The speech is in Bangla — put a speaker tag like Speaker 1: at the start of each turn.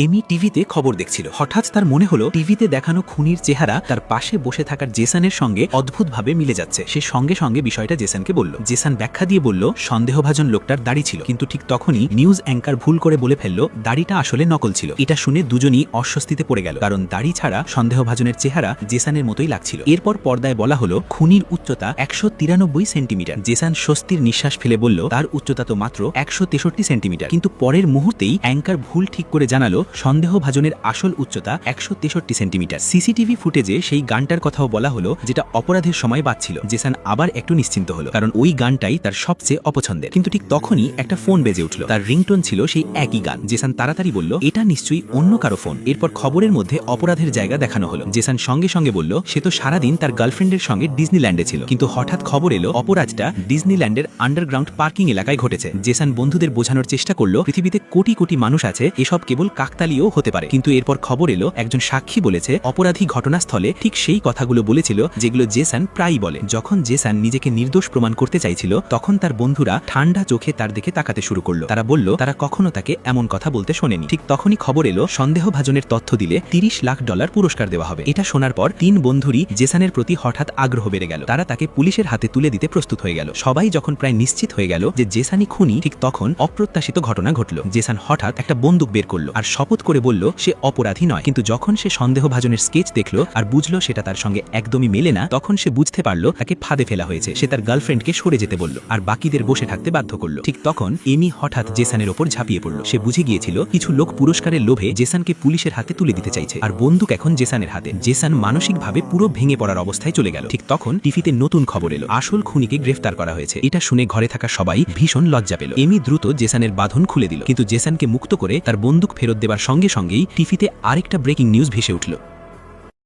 Speaker 1: এমি টিভিতে খবর দেখছিল। হঠাৎ তার মনে হলো টিভিতে দেখানো খুনির চেহারা তার পাশে বসে থাকার জেসনের সঙ্গে অদ্ভুতভাবে মিলে যাচ্ছে। সে সঙ্গে সঙ্গে বিষয়টা জেসনকে বলল। জেসন ব্যাখ্যা দিয়ে বলল, সন্দেহভাজন লোকটার দাড়ি ছিল, কিন্তু ঠিক তখনই নিউজ অ্যাঙ্কার ভুল করে বলে ফেলল দাড়িটা আসলে নকল ছিল। এটা শুনে দুজনই অস্বস্তিতে পড়ে গেল, কারণ দাড়ি ছাড়া সন্দেহভাজনের চেহারা জেসনের মতোই লাগছিল। এরপর পর্দায় বলা হলো খুনির উচ্চতা 193 সেন্টিমিটার। জেসন স্বস্তির নিঃশ্বাস ফেলে বলল তার উচ্চতা তো মাত্র 163 সেন্টিমিটার। কিন্তু পরের মুহূর্তেই অ্যাঙ্কার ভুল ঠিক করে জানালো সন্দেহভাজনের আসল উচ্চতা 163 সেন্টিমিটার। সিসিটিভি ফুটেজে সেই গানটার কথাও বলা হলো যেটা অপরাধের সময় বাজছিল। জেসন আবার একটু নিশ্চিন্ত হলো, কারণ ওই গানটাই তার সবচেয়ে অপছন্দের। কিন্তু ঠিক তখনই একটা ফোন বেজে উঠল। তার রিংটোন ছিল সেই একই গান। জেসন তাড়াতাড়ি বলল এটা নিশ্চয়ই অন্য কারো ফোন। এরপর খবরের মধ্যে অপরাধের জায়গা দেখানো হলো। জেসন সঙ্গে সঙ্গে বলল সে তো সারাদিন তার গার্লফ্রেন্ডের সঙ্গে ডিজনিল্যান্ডে ছিল, কিন্তু হঠাৎ খবর এলো অপরাধটা ডিজনিল্যান্ডের আন্ডারগ্রাউন্ড পার্কিং এলাকায় ঘটেছে। জেসন বন্ধুদের বোঝানোর চেষ্টা করলো পৃথিবীতে কোটি কোটি মানুষ আছে, এসব কেবল কাকতালীয় হতে পারে। কিন্তু এরপর খবর এলো একজন সাক্ষী বলেছে অপরাধী ঘটনাস্থলে ঠিক সেই কথাগুলো বলেছিল যেগুলো জেসন প্রায়ই বলে। যখন জেসন নিজেকে নির্দোষ প্রমাণ করতে চাইছিল, তখন তার বন্ধুরা ঠান্ডা চোখে তার দিকে তাকাতে শুরু করলো। তারা বলল তারা কখনো তাকে এমন কথা বলতে শোনেনি। ঠিক তখনই খবর এলো সন্দেহভাজনের তথ্য দিলে $30 লাখ পুরস্কার দেওয়া হবে। এটা শোনার পর তিন বন্ধুরই জেসনের প্রতি হঠাৎ আগ্রহ বেড়ে গেল। তারা তাকে পুলিশের হাতে তুলে দিতে প্রস্তুত হয়ে গেল। সবাই যখন প্রায় নিশ্চিত হয়ে গেল যে জেসনই খুনি, ঠিক তখন অপ্রত্যাশিত ঘটনা ঘটল। জেসন হঠাৎ একটা বন্দুক বের করলো আর শপথ করে বলল সে অপরাধী নয়। কিন্তু যখন সে সন্দেহভাজনের স্কেচ দেখলো আর বুঝলো সেটা তার সঙ্গে একদমই মেলে না, তখন সে বুঝতে পারলো তাকে ফাঁদে ফেলা হয়েছে। সে তার গার্লফ্রেন্ডকে সরে যেতে বলল আর বাকিদের বসে থাকতে বাধ্য করলো। ঠিক তখন এমি হঠাৎ জেসনের ওপর ঝাঁপিয়ে পড়ল। সে বুঝে গিয়েছিল কিছু লোক পুরস্কারের লোভে জেসনকে পুলিশের হাতে তুলে দিতে চাইছে, আর বন্দুক এখন জেসনের হাতে। জেসন মানসিকভাবে পুরো ভেঙে পড়ার অবস্থায় চলে গেল। ঠিক তখন টিভিতে নতুন খবর এলো আসল খুনিকে গ্রেফতার করা হয়েছে। এটা শুনে ঘরে থাকা সবাই ভীষণ লজ্জা পেল। এমি দ্রুত জেসনের বাঁধন খুলে দিল, কিন্তু জেসনকে মুক্ত করে তার বন্দুক ফেরত দেবার সঙ্গে সঙ্গেই টিভিতে আরেকটা ব্রেকিং নিউজ ভেসে উঠল।